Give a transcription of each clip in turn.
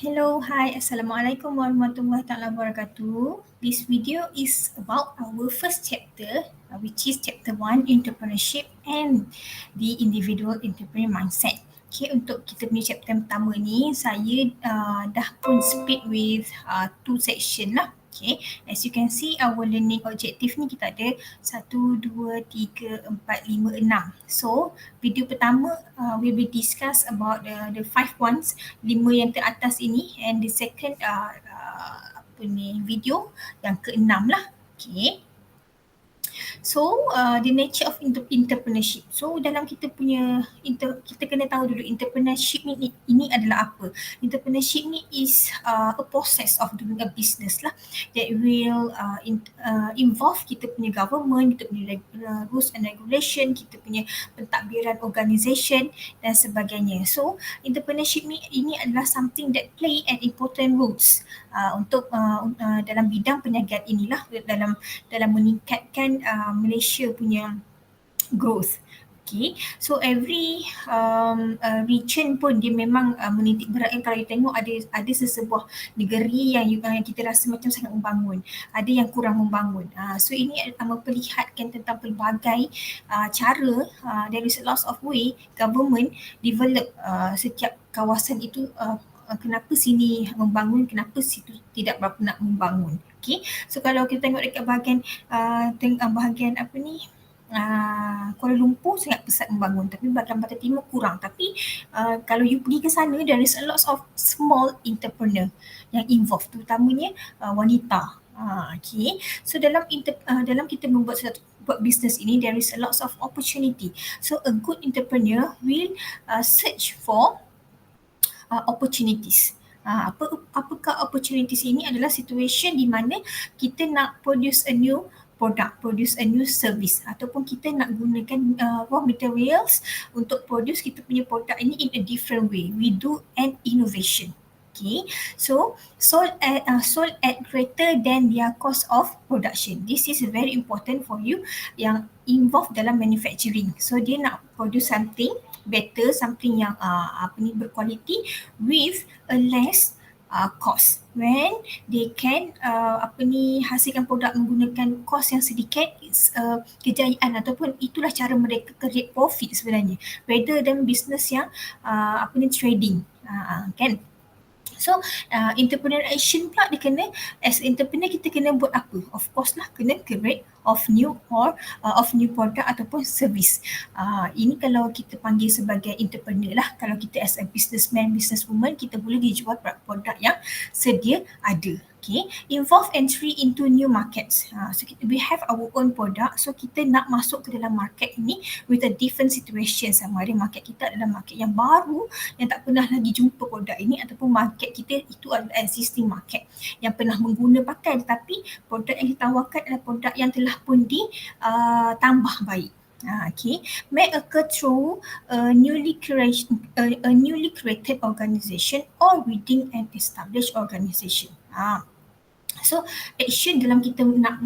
Hello, hi, Assalamualaikum warahmatullahi taala wabarakatuh. This video is about our first chapter, which is chapter 1, entrepreneurship and the individual entrepreneur mindset. Okay, untuk kita punya chapter pertama ni, saya dah pun split with two section lah. Okay, as you can see, our learning objective ni kita ada 1, 2, 3, 4, 5, 6. So, video pertama we will discuss about the 5 ones, 5 yang teratas ini, and the second video yang ke-6 lah. Okay. So the nature of entrepreneurship. So dalam kita punya kita kena tahu dulu entrepreneurship ini adalah apa. Entrepreneurship ni is a process of doing a business lah that will involve kita punya government, kita punya rules and regulation, kita punya pentadbiran organisation dan sebagainya. So entrepreneurship ini adalah something that play an important roles untuk dalam bidang perniagaan inilah, dalam meningkatkan Malaysia punya growth. Okay, so every region pun dia memang menitik beratkan. Kalau you tengok ada sesebuah negeri yang kita rasa macam sangat membangun, ada yang kurang membangun. So ini memperlihatkan tentang pelbagai cara, there is a lot of way government develop setiap kawasan itu, kenapa sini membangun, kenapa situ tidak berapa nak membangun. Okay, so kalau kita tengok dekat bahagian apa ni, Kuala Lumpur sangat pesat membangun, tapi bahagian Pantai Timur kurang. Tapi kalau you pergi ke sana, there is a lot of small entrepreneur yang involved, terutamanya wanita. Okay, so dalam kita buat bisnes ini, there is a lot of opportunity. So a good entrepreneur will search for opportunities. Apakah opportunities ini? Adalah situation di mana kita nak produce a new product, produce a new service, ataupun kita nak gunakan raw materials untuk produce kita punya produk ini in a different way. We do an innovation. Okay, so sold at greater than their cost of production. This is very important for you yang involved dalam manufacturing. So dia nak produce something better, something yang berkualiti with a less cost. When they can hasilkan produk menggunakan kos yang sedikit, kejayaan ataupun itulah cara mereka create profit sebenarnya, rather than business yang trading, kan. So entrepreneur action pula dia kena, as entrepreneur kita kena buat apa? Of course lah, kena create of new product ataupun service. Ini kalau kita panggil sebagai entrepreneur lah. Kalau kita as a businessman, businesswoman, kita boleh dijual produk yang sedia ada. Okay, involve entry into new markets. So we have our own product, so kita nak masuk ke dalam market ini with a different situation. Sama ada market kita adalah market yang baru, yang tak pernah lagi jumpa produk ini, ataupun market kita itu adalah existing market yang pernah mengguna pakai, tetapi produk yang ditawarkan adalah produk yang telah pun ditambah baik. Okay, may occur through a newly created organization or within an established organization. So action dalam kita nak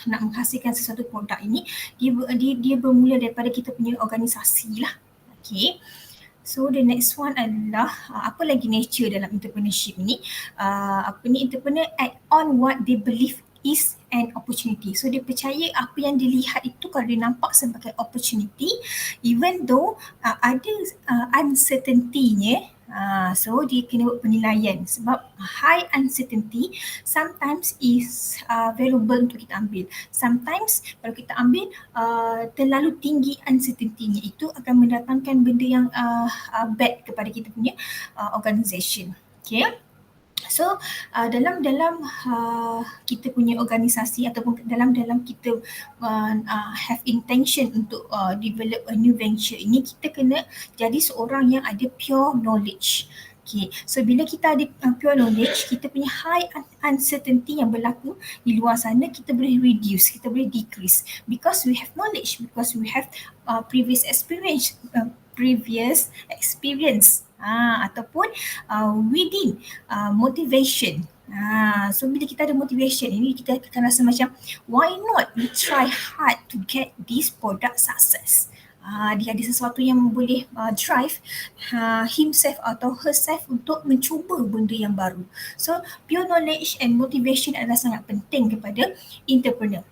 menghasilkan sesuatu produk ini, dia bermula daripada kita punya organisasi lah. Okay. So the next one adalah apa lagi nature dalam entrepreneurship ni? Entrepreneur act on what they believe is an opportunity. So dia percaya apa yang dilihat itu, kalau dia nampak sebagai opportunity, even though ada uncertainty-nya, so dia kena buat penilaian, sebab high uncertainty sometimes is valuable untuk kita ambil. Sometimes kalau kita ambil terlalu tinggi uncertainty-nya, itu akan mendatangkan benda yang bad kepada kita punya organisation. Okay. So dalam kita punya organisasi ataupun dalam kita have intention untuk develop a new venture ini, kita kena jadi seorang yang ada pure knowledge. Okay, so bila kita ada pure knowledge, kita punya high uncertainty yang berlaku di luar sana, kita boleh reduce, kita boleh decrease, because we have knowledge, because we have previous experience, ataupun within motivation. So bila kita ada motivation ini, kita akan rasa macam, why not we try hard to get this product success. Dia ada sesuatu yang boleh drive himself atau herself untuk mencuba benda yang baru. So pure knowledge and motivation adalah sangat penting kepada entrepreneur,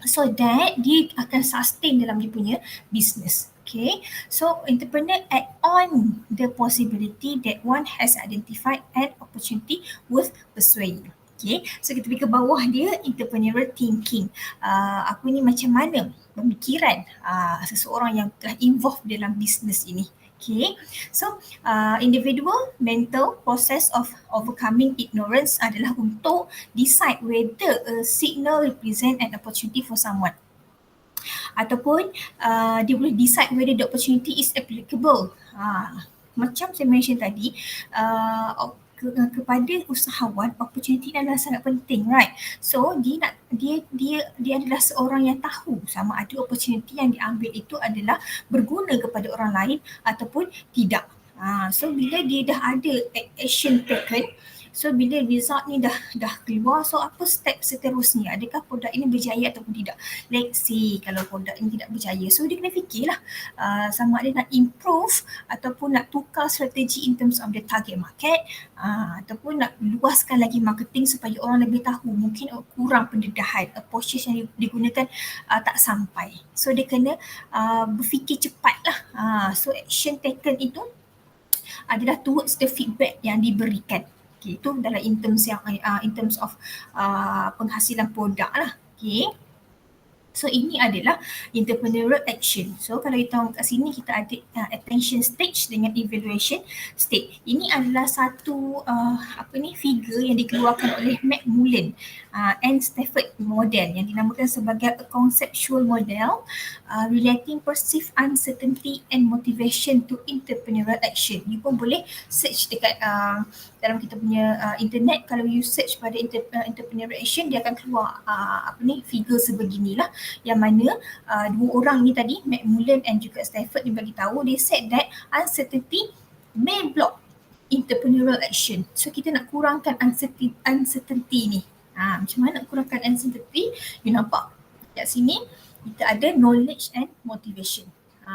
so that dia akan sustain dalam dia punya business. Okay, so entrepreneur add on the possibility that one has identified an opportunity worth pursuing. Okay, so kita pergi ke bawah dia, entrepreneurial thinking. Aku ni macam mana pemikiran seseorang yang telah involved dalam business ini. Okay, so individual mental process of overcoming ignorance adalah untuk decide whether a signal represent an opportunity for someone, ataupun dia boleh decide whether the opportunity is applicable. Macam saya mention tadi, kepada usahawan, opportunity adalah sangat penting, right? So dia adalah seorang yang tahu sama ada opportunity yang diambil itu adalah berguna kepada orang lain ataupun tidak. So bila dia dah ada action taken, so bila result ni dah keluar, so apa step seterusnya? Adakah produk ini berjaya ataupun tidak? Let's say kalau produk ini tidak berjaya, so dia kena fikirlah sama ada nak improve ataupun nak tukar strategi in terms of the target market, ataupun nak luaskan lagi marketing supaya orang lebih tahu. Mungkin kurang pendedahan, approaches yang digunakan tak sampai. So dia kena berfikir cepatlah. So action taken itu adalah towards the feedback yang diberikan. Okay, itu dalam in terms of penghasilan produk lah. Okay. So ini adalah entrepreneurial action. So kalau kita tengok kat sini, kita ada attention stage dengan evaluation stage. Ini adalah satu figure yang dikeluarkan oleh McMullen and Stafford model yang dinamakan sebagai a conceptual model relating perceived uncertainty and motivation to entrepreneurial action. You pun boleh search dekat dalam kita punya internet. Kalau you search pada entrepreneurial action, dia akan keluar figure sebeginilah, yang mana dua orang ni tadi, McMullen and juga Stafford, dia bagi tahu, they said that uncertainty may block entrepreneurial action. So kita nak kurangkan uncertainty ni. Macam mana nak kurangkan uncertainty? You nampak kat sini kita ada knowledge and motivation.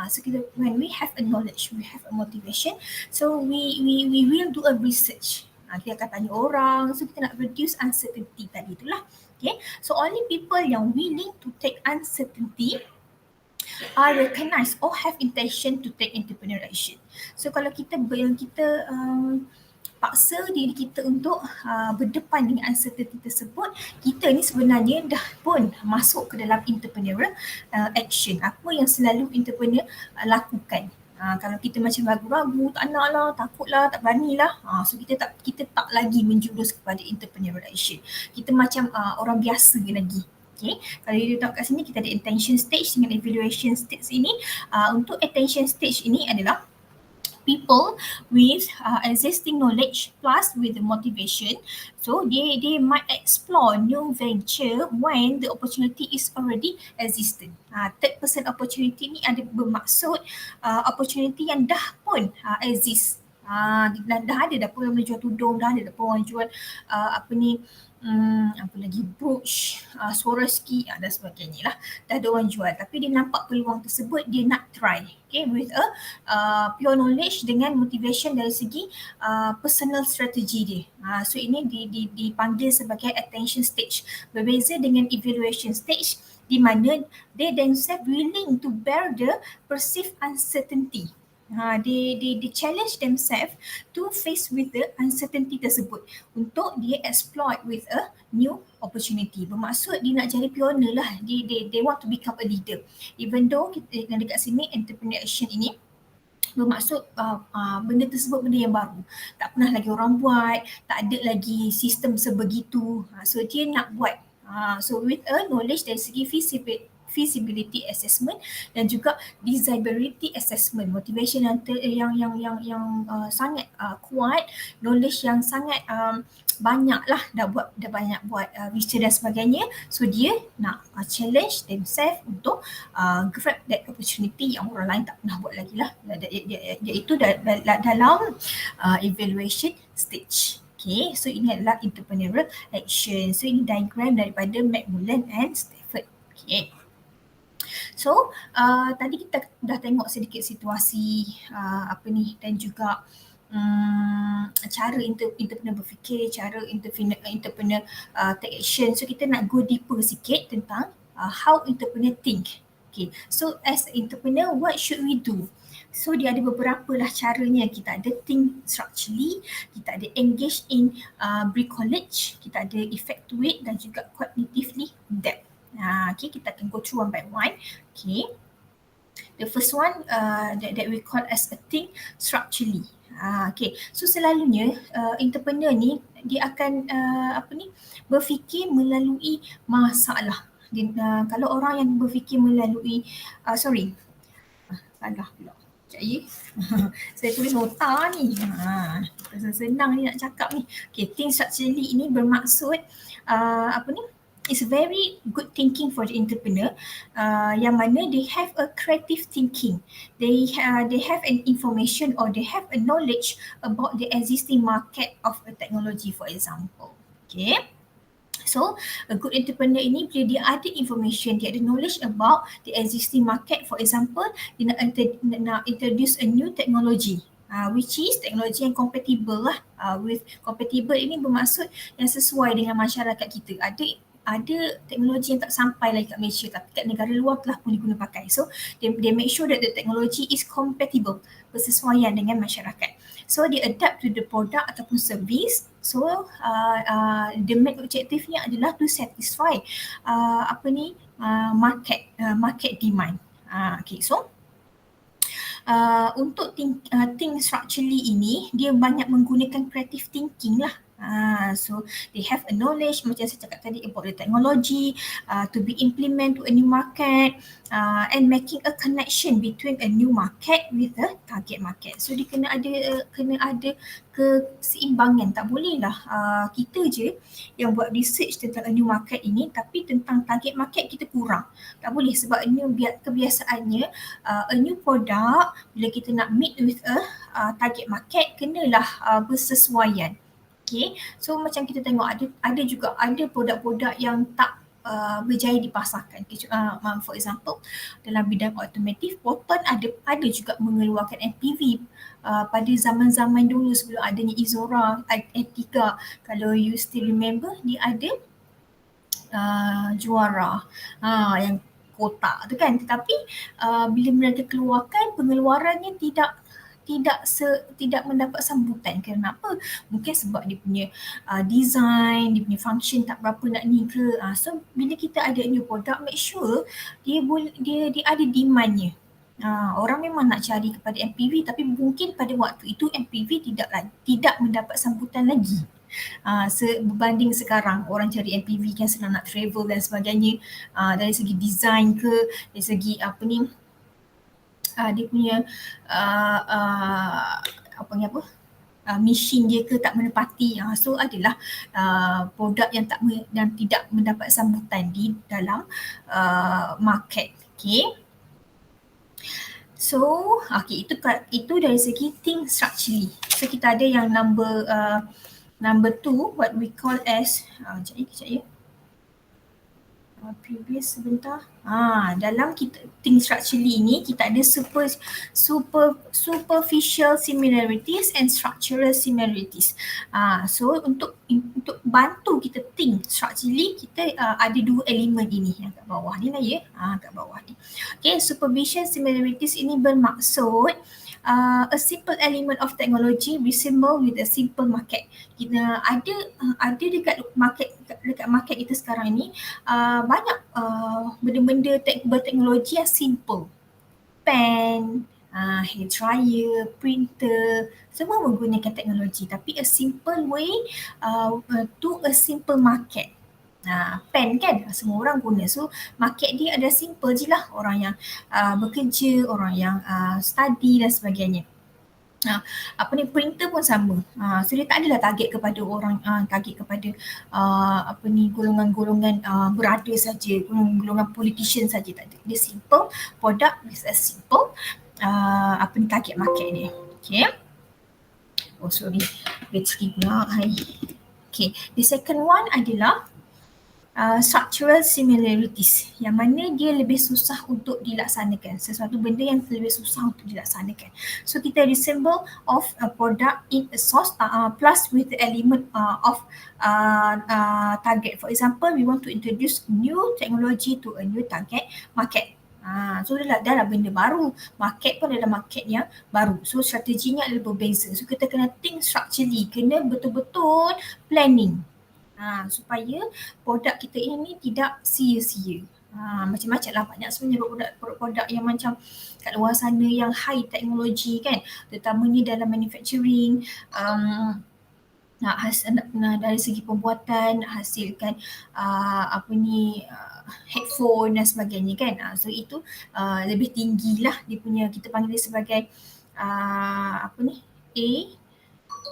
So kita, when we have a knowledge, we have a motivation, so we will do a research. Kita akan tanya orang, so kita nak reduce uncertainty tadi itulah. Okay, so only people yang willing to take uncertainty are recognized or have intention to take entrepreneurial action. So kalau kita paksa diri kita untuk berdepan dengan uncertainty tersebut, kita ni sebenarnya dah pun masuk ke dalam entrepreneurial action. Apa yang selalu entrepreneur lakukan. Kalau kita macam ragu-ragu, tak nak lah, takut lah, tak berani lah, so kita tak lagi menjurus kepada entrepreneurial action. Kita macam orang biasa lagi. Okay. Kalau you tengok kat sini, kita ada attention stage dengan evaluation stage ini. Untuk attention stage ini adalah people with existing knowledge plus with the motivation. So they might explore new venture when the opportunity is already existent. Third person opportunity ni ada bermaksud opportunity yang dah pun exist. Dah ada pun orang jual tudung, dah ada pun orang jual apa lagi, brooch, Swarovski dan sebagainya lah. Dah ada orang jual, tapi dia nampak peluang tersebut, dia nak try. Okay, with a pure knowledge dengan motivation dari segi personal strategy dia. So ini dipanggil sebagai attention stage. Berbeza dengan evaluation stage, di mana they themselves willing to bear the perceived uncertainty. They challenge themselves to face with the uncertainty tersebut untuk dia exploit with a new opportunity. Bermaksud dia nak jadi pioneer lah. They want to become a leader. Even though kita dekat sini entrepreneurial action ini bermaksud benda tersebut benda yang baru, tak pernah lagi orang buat, tak ada lagi sistem sebegitu. So dia nak buat. So with a knowledge dari segi feasibility assessment dan juga desirability assessment, motivation yang sangat kuat, knowledge yang sangat banyak lah, dah banyak buat research dan sebagainya. So dia nak challenge themselves untuk grab that opportunity yang orang lain tak pernah buat lagi lah, iaitu dalam evaluation stage. Okay, so ini adalah entrepreneurial action. So ini diagram daripada McMullen and Stafford. Okay. So tadi kita dah tengok sedikit situasi dan juga cara entrepreneur berfikir, cara entrepreneur take action. So kita nak go deeper sikit tentang how entrepreneur think. Okay, so as entrepreneur, what should we do? So dia ada beberapa lah caranya. Kita ada think structurally, kita ada engage in bricolage, kita ada effectuate dan juga cognitively depth. Okay, kita akan go through one by one. Okay, the first one that we call as a think structurally. Okay, so selalunya entrepreneur ni dia akan berfikir melalui masalah. Kalau orang yang berfikir melalui salah pula. Sekejap ya. Saya tulis nota ni. Senang ni nak cakap ni. Okay, think structurally ini bermaksud it's very good thinking for the entrepreneur yang mana they have a creative thinking. They have an information or they have a knowledge about the existing market of a technology, for example. Okay. So, a good entrepreneur ini bila dia ada information, dia ada knowledge about the existing market. For example, dia nak introduce a new technology. Which is teknologi yang compatible lah. With compatible ini bermaksud yang sesuai dengan masyarakat kita. Ada teknologi yang tak sampai lagi kat Malaysia tapi kat negara luar telah pun diguna pakai. So, they make sure that the technology is compatible, bersesuaian dengan masyarakat. So, they adapt to the product ataupun service. So, the main objectivenya adalah to satisfy market demand. Okay, so untuk think structurally ini, dia banyak menggunakan creative thinking lah. So they have a knowledge macam saya cakap tadi about the technology to be implement to a new market and making a connection between a new market with the target market. So dia kena ada keseimbangan. Tak boleh lah kita je yang buat research tentang a new market ini tapi tentang target market kita kurang. Tak boleh sebab ini kebiasaannya a new product bila kita nak meet with a target market kenalah bersesuaian. Okay, so macam kita tengok ada juga produk-produk yang tak berjaya dipasarkan. For example, dalam bidang automotive, Proton ada juga mengeluarkan MPV pada zaman-zaman dulu sebelum adanya Izora, Etika. Kalau you still remember, dia ada Juara yang kotak tu kan. Tetapi bila mereka keluarkan, pengeluarannya tidak mendapat sambutan. Kenapa? Mungkin sebab dia punya design, dia punya function tak berapa nak ni ke. So bila kita ada new product, make sure dia ada demandnya. Orang memang nak cari kepada MPV tapi mungkin pada waktu itu MPV tidak mendapat sambutan lagi. Berbanding sekarang orang cari MPV kan senang nak travel dan sebagainya, dari segi design ke, dari segi dia punya mesin dia ke tak menepati. So adalah produk yang tidak mendapat sambutan di dalam market. Okay. So itu dari segi think structurally. So kita ada yang number 2, what we call as kejap ya. Previous sebentar. Dalam kita think structurally ni kita ada superficial similarities and structural similarities. So untuk bantu kita think structurally, kita ada 2 elemen ini yang kat bawah ni lah ya. Kat bawah ni. Okay, superficial similarities ini bermaksud a simple element of technology resemble with a simple market. Kita ada dekat market kita sekarang ni banyak benda-benda berteknologi yang simple. Pen, hair dryer, printer, semua menggunakan teknologi tapi a simple way to a simple market. Pen kan semua orang guna, so market dia ada simple je lah, orang yang bekerja, orang yang study dan sebagainya. Printer pun sama. So dia tak adalah target kepada orang, target kepada golongan-golongan berada saja, golongan politician saja, tak ada. Dia simple product with a simple target market dia. Okay. Oh sorry, battery pula. Okay. The second one adalah structural similarities, yang mana dia lebih susah untuk dilaksanakan, sesuatu benda yang lebih susah untuk dilaksanakan. So kita resemble of a product in a source plus with the element of target. For example, we want to introduce new technology to a new target market. So dah lah benda baru, market pun adalah market yang baru, so strateginya adalah berbeza. So kita kena think structurally, kena betul-betul planning supaya produk kita ini tidak sia-sia. Macam-macam lah, banyak sebenarnya produk-produk yang macam kat luar sana yang high teknologi kan, terutamanya dalam manufacturing, dari segi pembuatan hasilkan headphone dan sebagainya kan. So itu lebih tinggi lah dia punya, kita panggil dia sebagai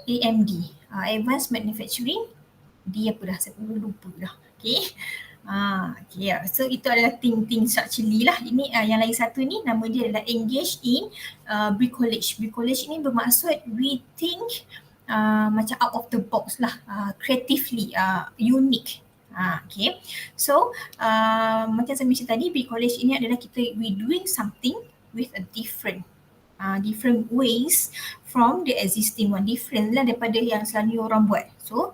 AMD, Advanced Manufacturing apa dah, saya pun lupa dah. Okay. So itu adalah think structurally lah. Ini yang lain satu ni nama dia adalah engage in bricolage. Bricolage ini bermaksud we think macam out of the box lah, creatively, unique. Okay. So macam saya mention tadi, bricolage ini adalah we doing something with a different ways from the existing one, different lah daripada yang selalu orang buat. So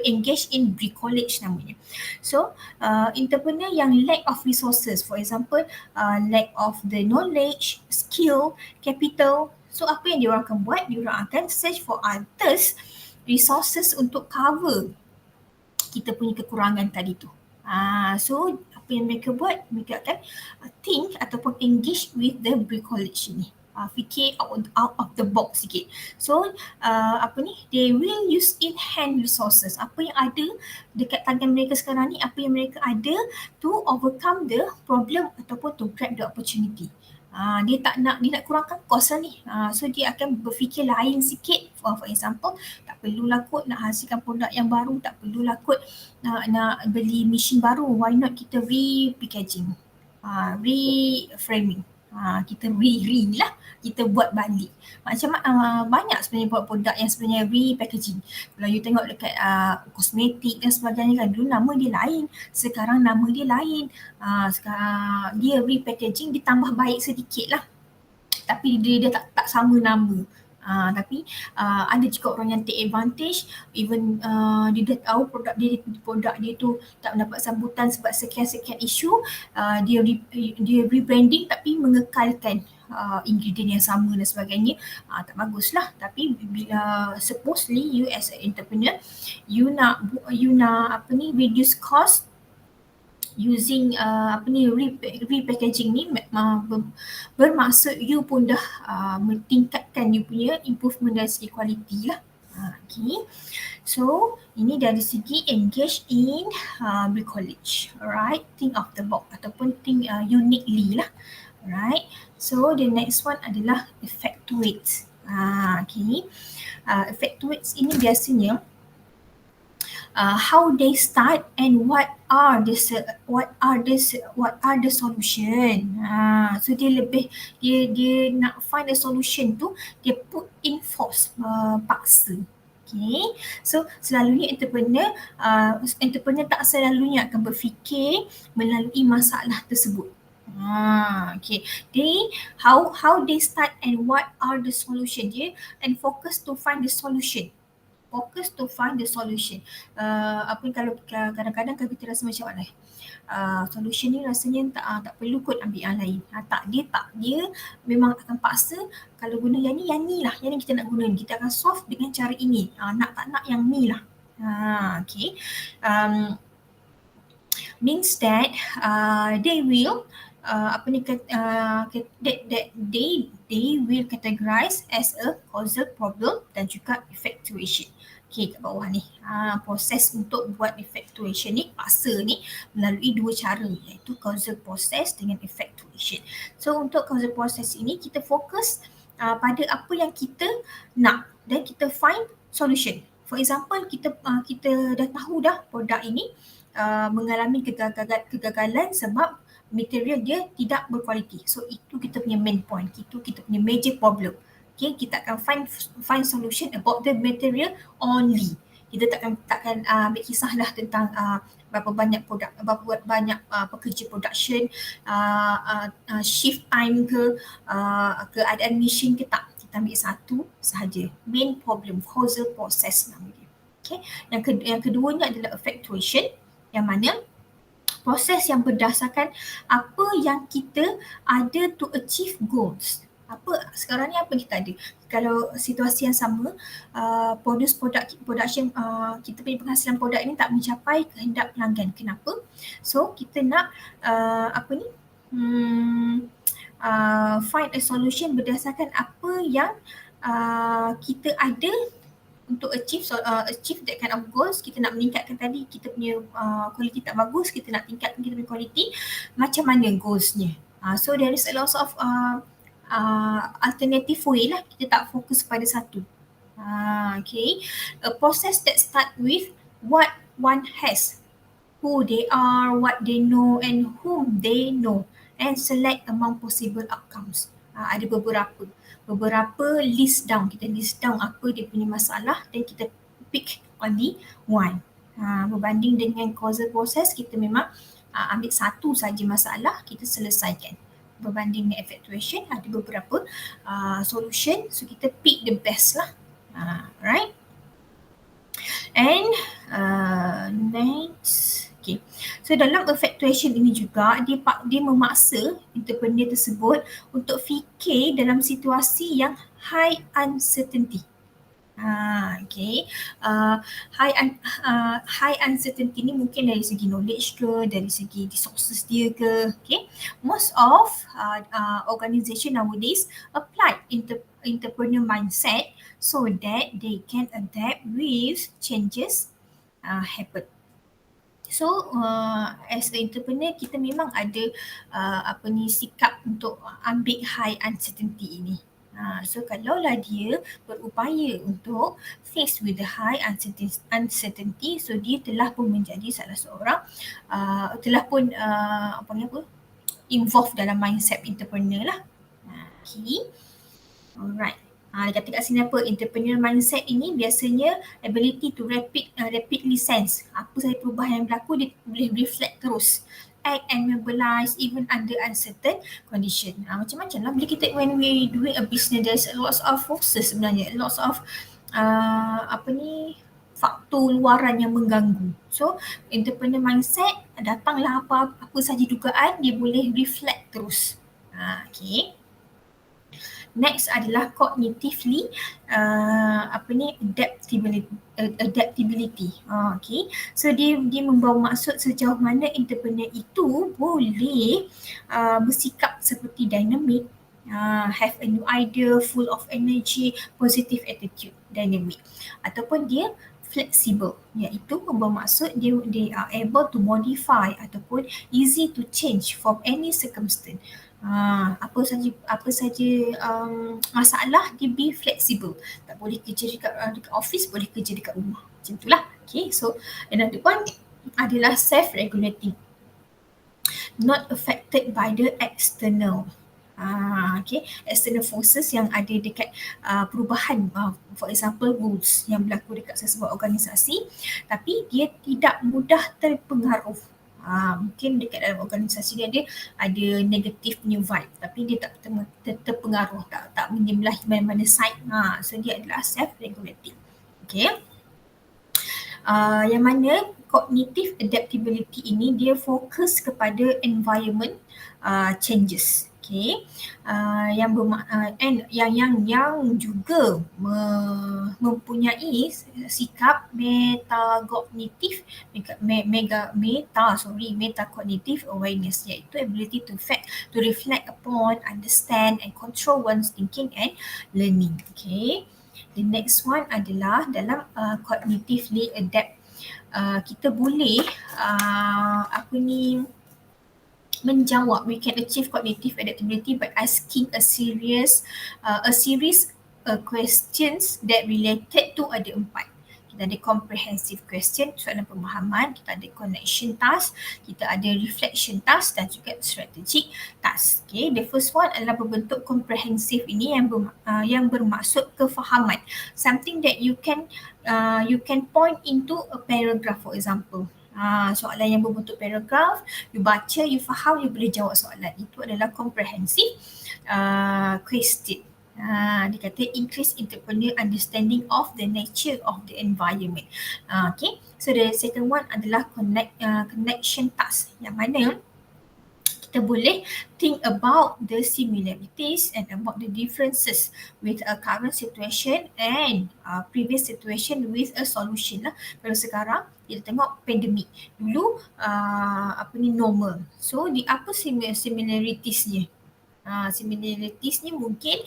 engage in bricolage namanya. So entrepreneur yang lack of resources, for example lack of the knowledge, skill, capital, so apa yang diorang akan buat, diorang akan search for others resources untuk cover kita punya kekurangan tadi tu. So apa yang mereka buat, mereka akan think ataupun engage with the bricolage ni. Fikir out of the box sikit. So they will use in hand resources, apa yang ada dekat tangan mereka sekarang ni, apa yang mereka ada to overcome the problem ataupun to grab the opportunity. Dia nak kurangkan kos lah ni. So dia akan berfikir lain sikit. For example, tak perlulah kot nak hasilkan produk yang baru, tak perlulah kot nak beli mesin baru. Why not kita re-packaging, reframing, kita lah, kita buat balik. Macam banyak sebenarnya buat produk yang sebenarnya repackaging. Kalau you tengok dekat kosmetik dan sebagainya kan, dulu nama dia lain, sekarang nama dia lain. Sekarang dia repackaging, ditambah baik sedikit lah, tapi dia tak sama nama. Tapi ada juga orang yang take advantage, even dia dah tahu produk dia tu tak mendapat sambutan sebab sekian-sekian isu, dia rebranding tapi mengekalkan ingredient yang sama dan sebagainya. Tak bagus lah. Tapi bila supposedly you as an entrepreneur, you nak reduce cost using repackaging ni, bermaksud you pun dah meningkatkan you punya improvement dari segi quality lah. Okay. So ini dari segi engage in bricolage. Alright, think of the box ataupun think uniquely lah. Alright. So the next one adalah effectuate. Okay. Effectuates ini biasanya how they start and what are the solution. So dia nak find a solution tu, dia put in force, paksa. Okay. So selalunya entrepreneur tak selalunya akan berfikir melalui masalah tersebut. Okay. How they start and what are the solution dia, and focus to find the solution. Kalau kadang-kadang kita rasa macam mana, solution ni rasanya tak perlu kot ambil yang lain. Dia memang akan paksa, kalau guna yang ni lah, yang ni kita nak guna ni, kita akan solve dengan cara ini. Tak nak yang ni lah. Okay. Means that they will they will categorize as a causal problem dan juga effectuation. Okay, kat bawah ni proses untuk buat effectuation ni, paksa ni melalui dua cara, iaitu causal process dengan effectuation. So untuk causal process ini, kita fokus pada apa yang kita nak dan kita find solution. For example, kita dah tahu dah produk ini mengalami kegagalan sebab material dia tidak berkualiti. So itu kita punya main point, itu kita punya major problem. Okay, kita akan find solution about the material only. Kita takkan ambil kisah lah tentang berapa banyak pekerja production, shift time ke, keadaan mesin ke tak. Kita ambil satu sahaja, main problem, causal process nama dia. Okay. Yang keduanya adalah effectuation, yang mana proses yang berdasarkan apa yang kita ada to achieve goals. Apa sekarang ni apa kita ada? Kalau situasi yang sama, production, kita punya penghasilan produk ini tak mencapai kehendak pelanggan. Kenapa? So kita nak find a solution berdasarkan apa yang kita ada untuk achieve that kind of goals. Kita nak meningkatkan tadi kita punya quality tak bagus, kita nak tingkatkan kita punya quality, macam mana goalsnya. So there is a lot of alternative way lah, kita tak fokus pada satu. Okay, a process that start with what one has, who they are, what they know and whom they know, and select among possible outcomes. Ada beberapa list down, kita list down apa dia punya masalah dan kita pick only one. Berbanding dengan causal process, kita memang ambil satu saja masalah, kita selesaikan. Berbanding dengan effectuation, ada beberapa solution, so kita pick the best lah. Right? And next, okay. So dalam effectuation ini juga dia memaksa entrepreneur tersebut untuk fikir dalam situasi yang high uncertainty. Okay. High uncertainty ni mungkin dari segi knowledge ke, dari segi resources dia ke. Okay. Most of organization nowadays apply entrepreneur mindset so that they can adapt with changes happen. So as an entrepreneur, kita memang ada sikap untuk ambil high uncertainty ini. So kalaulah dia berupaya untuk face with the high uncertainty, so dia telah pun menjadi salah seorang telah pun involved dalam mindset entrepreneur lah. Okay. Alright. Dia kata kat sini apa? Entrepreneur mindset ini biasanya ability to rapidly sense apa sahaja perubahan yang berlaku, dia boleh reflect terus, act and mobilize even under uncertain condition. Macam-macam lah bila kita, when we doing a business, there's a lot of forces sebenarnya, lots of faktor luaran yang mengganggu. So entrepreneur mindset, datanglah apa sahaja dugaan, dia boleh reflect terus. Okay. Next adalah cognitively adaptability. Okay. So dia membawa maksud sejauh mana entrepreneur itu boleh bersikap seperti dynamic, have a new idea, full of energy, positive attitude, dynamic, ataupun dia flexible, iaitu membawa maksud they are able to modify ataupun easy to change from any circumstance. Apa saja masalah, dia be flexible. Tak boleh kerja dekat office, boleh kerja dekat rumah. Macam itulah. Okay, so another one adalah self-regulating, not affected by the external. Okay, external forces yang ada dekat perubahan, for example rules yang berlaku dekat sebuah organisasi, tapi dia tidak mudah terpengaruh. Mungkin dekat dalam organisasi dia ada negatif punya vibe, tapi dia tak terpengaruh, tak menyembelah mana-mana side. So dia adalah self-regulating. Okay. Yang mana cognitive adaptability ini dia fokus kepada environment changes. Okay. Yang juga mempunyai sikap metacognitive awareness, iaitu ability to reflect upon, understand and control one's thinking and learning. Okay. The next one adalah dalam cognitively adapt, kita boleh menjawab, we can achieve cognitive adaptability by asking a series questions that related to ada 4. Kita ada comprehensive question, soalan pemahaman, kita ada connection task, kita ada reflection task dan juga strategic task. Okay, the first one adalah berbentuk comprehensive ini yang bermaksud kefahaman. Something that you can point into a paragraph, for example. Soalan yang berbentuk paragraf, you baca, you faham, you boleh jawab soalan. Itu adalah comprehensive question. Dia kata increase entrepreneur understanding of the nature of the environment. Okay, so the second one adalah connection task, yang mana kita boleh think about the similarities and about the differences with a current situation and previous situation with a solution lah. Kalau sekarang kita tengok pandemik, dulu normal. So di apa similarities-nya? Similarities ni mungkin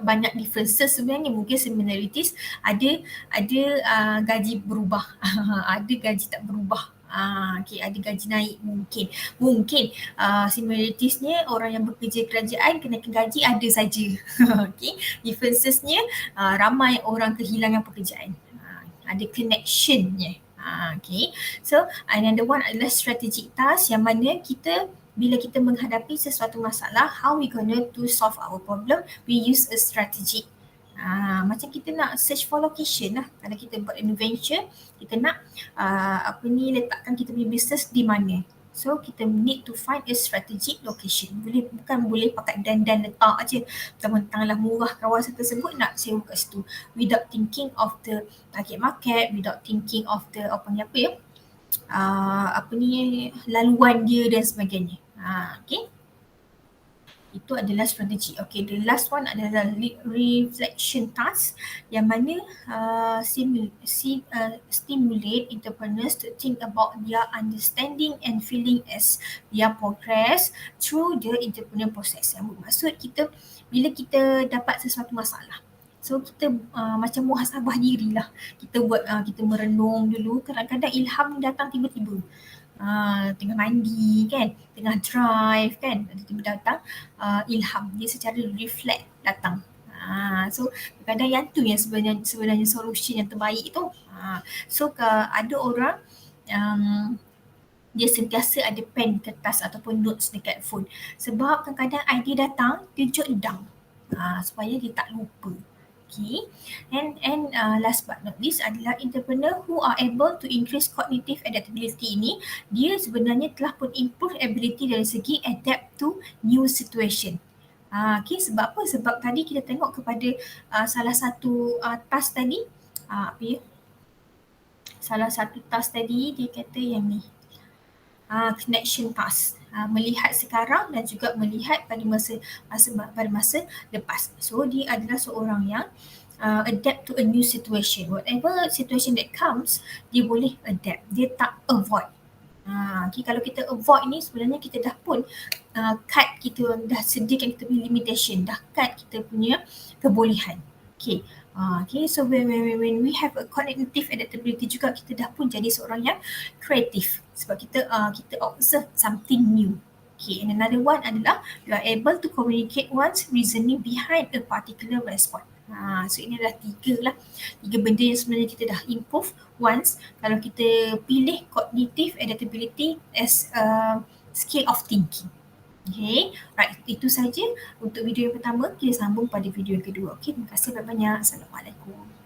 banyak differences sebenarnya. Mungkin similarities ada gaji berubah, ada gaji tak berubah. Ada gaji naik mungkin similarities-nya orang yang bekerja kerajaan kenaikan gaji ada saja. Differences-nya ramai orang kehilangan pekerjaan. Ada connection-nya. So another one adalah strategic task, yang mana bila kita menghadapi sesuatu masalah, how we gonna to solve our problem, we use a strategy. Macam kita nak search for location lah. Kalau kita buat invention, kita nak letakkan kita punya business di mana. So kita need to find a strategic location. Bukan boleh pakai dan letak aje. Mentang-mentanglah murah kawasan tersebut, nak sewa kat situ without thinking of the target market, without thinking of the laluan dia dan sebagainya. Itu adalah strategi. The last one adalah reflection task, yang mana stimulate entrepreneurs to think about their understanding and feeling as their progress through the entrepreneur process. Yang bermaksud bila kita dapat sesuatu masalah, so kita macam muhasabah diri lah. Kita merenung dulu. Kadang-kadang ilham datang tiba-tiba. Tengah mandi kan, tengah drive kan, tiba-tiba datang ilham. Dia secara reflect datang. So kadang yang tu yang sebenarnya solution yang terbaik tu. So ada orang dia sentiasa ada pen, kertas ataupun notes dekat phone. Sebab kadang-kadang idea datang, dia jot down supaya dia tak lupa. And last but not least adalah entrepreneur who are able to increase cognitive adaptability ini, dia sebenarnya telah pun improve ability dari segi adapt to new situation. Sebab apa? Sebab tadi kita tengok kepada salah satu task tadi, salah satu task tadi dia kata yang ni, connection task. Melihat sekarang dan juga melihat pada masa lepas. So dia adalah seorang yang adapt to a new situation. Whatever situation that comes, dia boleh adapt. Dia tak avoid. Kalau kita avoid ni, sebenarnya kita dah pun cut, kita dah sediakan kita punya limitation, dah cut kita punya kebolehan. So when we have a cognitive adaptability juga, kita dah pun jadi seorang yang kreatif. Sebab kita observe something new. And another one adalah you are able to communicate one's reasoning behind a particular response. So ini adalah tiga benda yang sebenarnya kita dah improve once kalau kita pilih cognitive adaptability as a skill of thinking. Right, itu saja untuk video yang pertama. Kita sambung pada video yang kedua. Terima kasih banyak-banyak. Assalamualaikum.